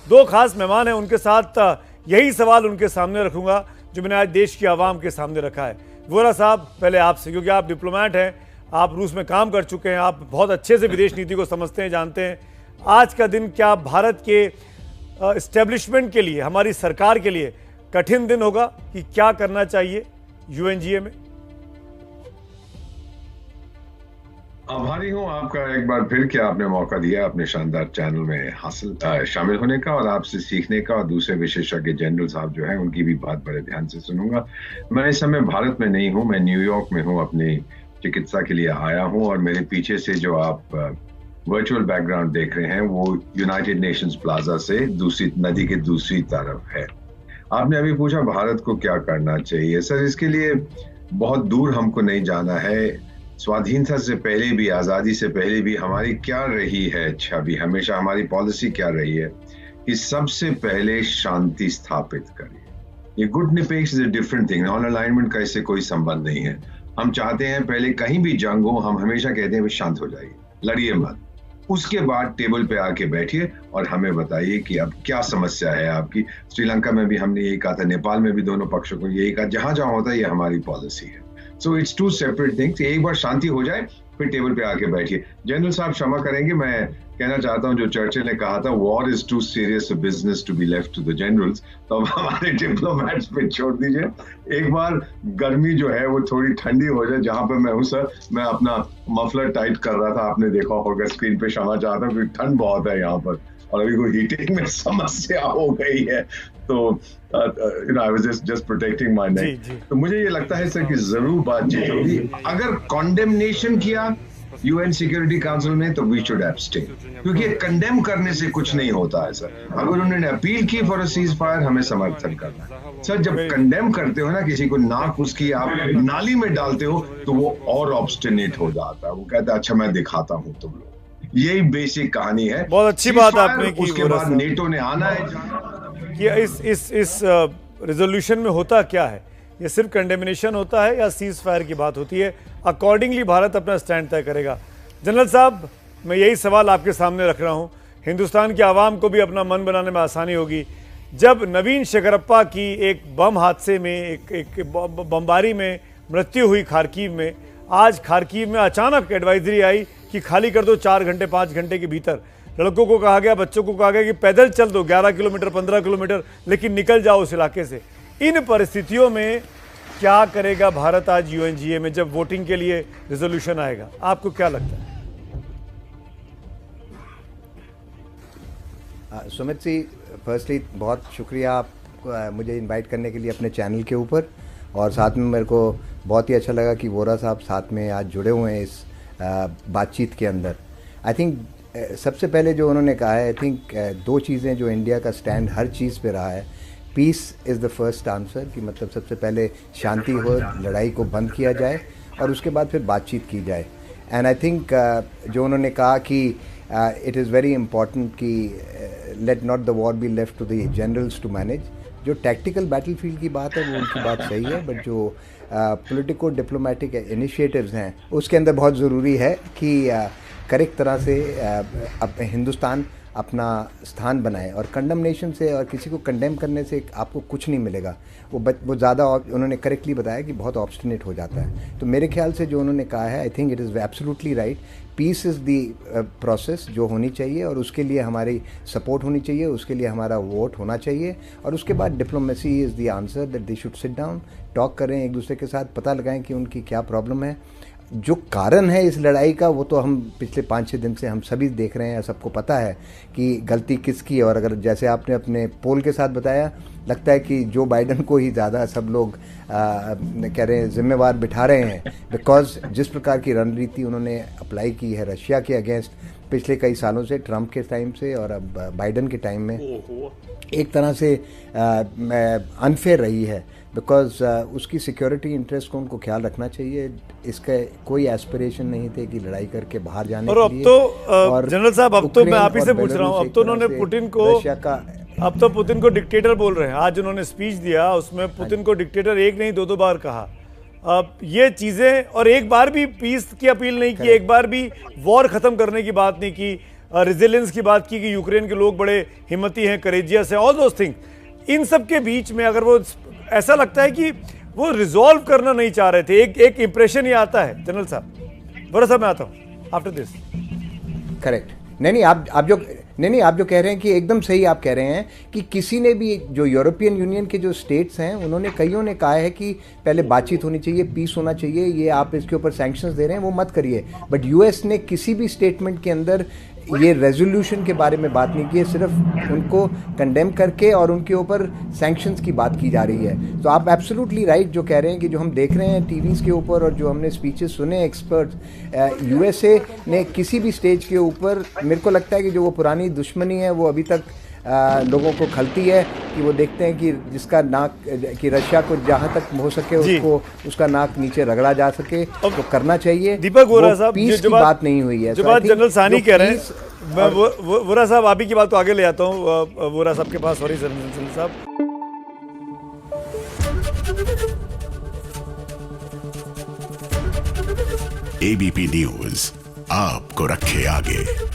दो खास मेहमान हैं, उनके साथ यही सवाल उनके सामने रखूंगा जो मैंने आज देश की आवाम के सामने रखा है। वोरा साहब, पहले आपसे, क्योंकि आप डिप्लोमेट हैं, आप रूस में काम कर चुके हैं, आप बहुत अच्छे से विदेश नीति को समझते हैं, जानते हैं। आज का दिन क्या भारत के एस्टेब्लिशमेंट के लिए, हमारी सरकार के लिए कठिन दिन होगा कि क्या करना चाहिए यूएनजीए में? आभारी हूं आपका एक बार फिर कि आपने मौका दिया अपने शानदार चैनल में शामिल होने का और आपसे सीखने का, और दूसरे विशेषज्ञ जनरल साहब जो हैं उनकी भी बात बड़े ध्यान से सुनूंगा। मैं इस समय भारत में नहीं हूं, मैं न्यूयॉर्क में हूं, अपनी चिकित्सा के लिए आया हूं। और मेरे पीछे से जो आप वर्चुअल बैकग्राउंड देख रहे हैं वो यूनाइटेड नेशंस प्लाजा से दूसरी नदी के दूसरी तरफ है। आपने अभी पूछा भारत को क्या करना चाहिए। सर, इसके लिए बहुत दूर हमको नहीं जाना है। स्वाधीनता से पहले भी, आजादी से पहले भी हमारी क्या रही है छवि, हमेशा हमारी पॉलिसी क्या रही है कि सबसे पहले शांति स्थापित करिए। ये गुट निरपेक्ष is a different thing, non alignment का इससे कोई संबंध नहीं है। हम चाहते हैं पहले कहीं भी जंग हो, हम हमेशा कहते हैं शांत हो जाइए, लड़िए मत। उसके बाद टेबल पे आके बैठिए और हमें बताइए कि अब क्या समस्या है आपकी। श्रीलंका में भी हमने यही कहा था, नेपाल में भी दोनों पक्षों को यही कहा, जहां जहां होता है ये हमारी पॉलिसी है। So it's two separate things. एक बार शांति हो जाए फिर टेबल पे आके बैठिए। जनरल साहब क्षमा करेंगे, मैं कहना चाहता हूं जो चर्चिल ने कहा था, war is too serious a business to be left to the generals. तो अब हमारे डिप्लोमेट्स पे छोड़ दीजिए। एक बार गर्मी जो है वो थोड़ी ठंडी हो जाए। जहां पे मैं हूं सर, मैं अपना मफलर टाइट कर रहा था, आपने देखा होगा स्क्रीन पे। क्षमा चाहता हूँ क्योंकि ठंड बहुत है यहाँ पर और अभी कोई हीटिंग में समस्या हो गई है, तो I was just protecting my नेक। तो मुझे ये लगता है सर कि जरूर बातचीत होगी। अगर कॉन्डेमनेशन किया यूएन सिक्योरिटी काउंसिल में तो वी शुड एब्सटेन, क्योंकि कंडेम करने से कुछ नहीं होता है सर। अगर उन्होंने अपील की फॉर अ सीज फायर, हमें समर्थन करना है सर। जब कंडेम करते हो ना किसी को, नाक उसकी आप नाली में डालते हो तो वो और ऑब्स्टिनेट हो जाता है। वो कहता है अच्छा मैं दिखाता हूं तुम लोग। यही बेसिक कहानी है। बहुत अच्छी बात आपने की। उसके बाद नेटो ने आना है कि इस रेजोल्यूशन में होता क्या है। ये सिर्फ कंडेमिनेशन होता है या सीज फायर की बात होती है? अकॉर्डिंगली भारत अपना स्टैंड तय करेगा। जनरल साहब, मैं यही सवाल आपके सामने रख रहा हूँ। हिंदुस्तान की आवाम को भी अपना मन बनाने में आसानी होगी। जब नवीन शेखरप्पा की एक बम हादसे में, एक बमबारी में मृत्यु हुई खारकीव में, आज खारकीव में अचानक एडवाइजरी आई कि खाली कर दो 4 घंटे 5 घंटे के भीतर। लड़कों को कहा गया, बच्चों को कहा गया कि पैदल चल दो 11 किलोमीटर 15 किलोमीटर, लेकिन निकल जाओ उस इलाके से। इन परिस्थितियों में क्या करेगा भारत आज यूएनजीए में जब वोटिंग के लिए रिजोल्यूशन आएगा? आपको क्या लगता है? सुमित जी, फर्स्टली बहुत शुक्रिया आप मुझे इनवाइट करने के लिए अपने चैनल के ऊपर, और साथ में मेरे को बहुत ही अच्छा लगा कि वोरा साहब साथ में आज जुड़े हुए हैं इस बातचीत के अंदर। आई थिंक सबसे पहले जो उन्होंने कहा है, आई थिंक 2 चीज़ें जो इंडिया का स्टैंड हर चीज़ पे रहा है, peace is the first answer, कि मतलब सबसे पहले शांति हो, लड़ाई को बंद किया जाए और उसके बाद फिर बातचीत की जाए। एंड आई थिंक जो उन्होंने कहा कि इट इज़ वेरी इंपॉर्टेंट कि let not the war be left to the generals to manage. जो टैक्टिकल बैटलफील्ड की बात है वो उनकी बात सही है, बट जो पॉलिटिको डिप्लोमेटिक इनिशिएटिव्स हैं उसके अंदर बहुत ज़रूरी है कि करेक्ट तरह से अब हिंदुस्तान अपना स्थान बनाए। और कंडमनेशन से और किसी को कंडेम करने से आपको कुछ नहीं मिलेगा। वो ज़्यादा, उन्होंने करेक्टली बताया कि बहुत ऑब्स्टिनेट हो जाता है। तो मेरे ख्याल से जो उन्होंने कहा है, I think it is absolutely right. Peace is the process जो होनी चाहिए और उसके लिए हमारी सपोर्ट होनी चाहिए, उसके लिए हमारा वोट होना चाहिए, और उसके बाद diplomacy is the answer, that they should sit down, talk करें एक दूसरे के साथ, पता लगाएं कि उनकी क्या प्रॉब्लम है। जो कारण है इस लड़ाई का वो तो हम पिछले 5-6 दिन से हम सभी देख रहे हैं, सबको पता है कि गलती किसकी है। और अगर जैसे आपने अपने पोल के साथ बताया, लगता है कि जो बाइडन को ही ज़्यादा सब लोग कह रहे हैं जिम्मेवार बिठा रहे हैं, बिकॉज जिस प्रकार की रणनीति उन्होंने अप्लाई की है रशिया के अगेंस्ट पिछले कई सालों से, ट्रंप के टाइम से और अब बाइडन के टाइम में, एक तरह से अनफेयर रही है। बिकॉज उसकी सिक्योरिटी इंटरेस्ट को उनको ख्याल रखना चाहिए। इसका कोई एस्पिरेशन नहीं थे कि लड़ाई करके बाहर जाने और के लिए। और जनरल साहब, अब तो मैं आप ही से पूछ रहा हूँ, अब तो उन्होंने पुतिन को, अब तो पुतिन को डिक्टेटर बोल रहे हैं। आज उन्होंने स्पीच दिया, उसमें पुतिन को डिक्टेटर एक नहीं 2-2 बार कहा। अब ये चीज़ें, और एक बार भी पीस की अपील नहीं की, एक बार भी वॉर ख़त्म करने की बात नहीं की। रेजिलियंस की बात की कि यूक्रेन के लोग बड़े हिम्मती हैं, करेजियस हैं, ऑल दोस थिंग। इन सब के बीच में अगर वो ऐसा लगता है कि वो रिजॉल्व करना नहीं चाह रहे थे, एक इंप्रेशन ये आता है जनरल साहब। वोरा साहब मैं आता हूँ आफ्टर दिस। करेक्ट। नहीं, आप जो कह रहे हैं कि एकदम सही आप कह रहे हैं कि किसी ने भी, जो यूरोपियन यूनियन के जो स्टेट्स हैं उन्होंने कईयों ने कहा है कि पहले बातचीत होनी चाहिए, पीस होना चाहिए, ये आप इसके ऊपर सैंक्शंस दे रहे हैं वो मत करिए। बट यूएस ने किसी भी स्टेटमेंट के अंदर ये रेजोल्यूशन के बारे में बात नहीं की है, सिर्फ उनको कंडेम करके और उनके ऊपर सैंक्शंस की बात की जा रही है। तो आप एब्सोल्युटली राइट जो कह रहे हैं कि जो हम देख रहे हैं टीवीज़ के ऊपर और जो हमने स्पीचेस सुने एक्सपर्ट्स, यूएसए ने किसी भी स्टेज के ऊपर, मेरे को लगता है कि जो वो पुरानी दुश्मनी है वो अभी तक लोगों को खलती है कि वो देखते हैं कि जिसका नाक, कि रशिया को जहाँ तक हो सके उसको उसका नाक नीचे रगड़ा जा सके तो करना चाहिए। दीपक वोरा साहब, पीस की बात नहीं हुई है। जो बात जनरल सानी कह रहे हैं, मैं वोरा साहब आप ही की बात को आगे ले आता हूँ वोरा साहब के पास। सॉरी जनरल साहब। एबीपी न्यूज आपको रखे आगे।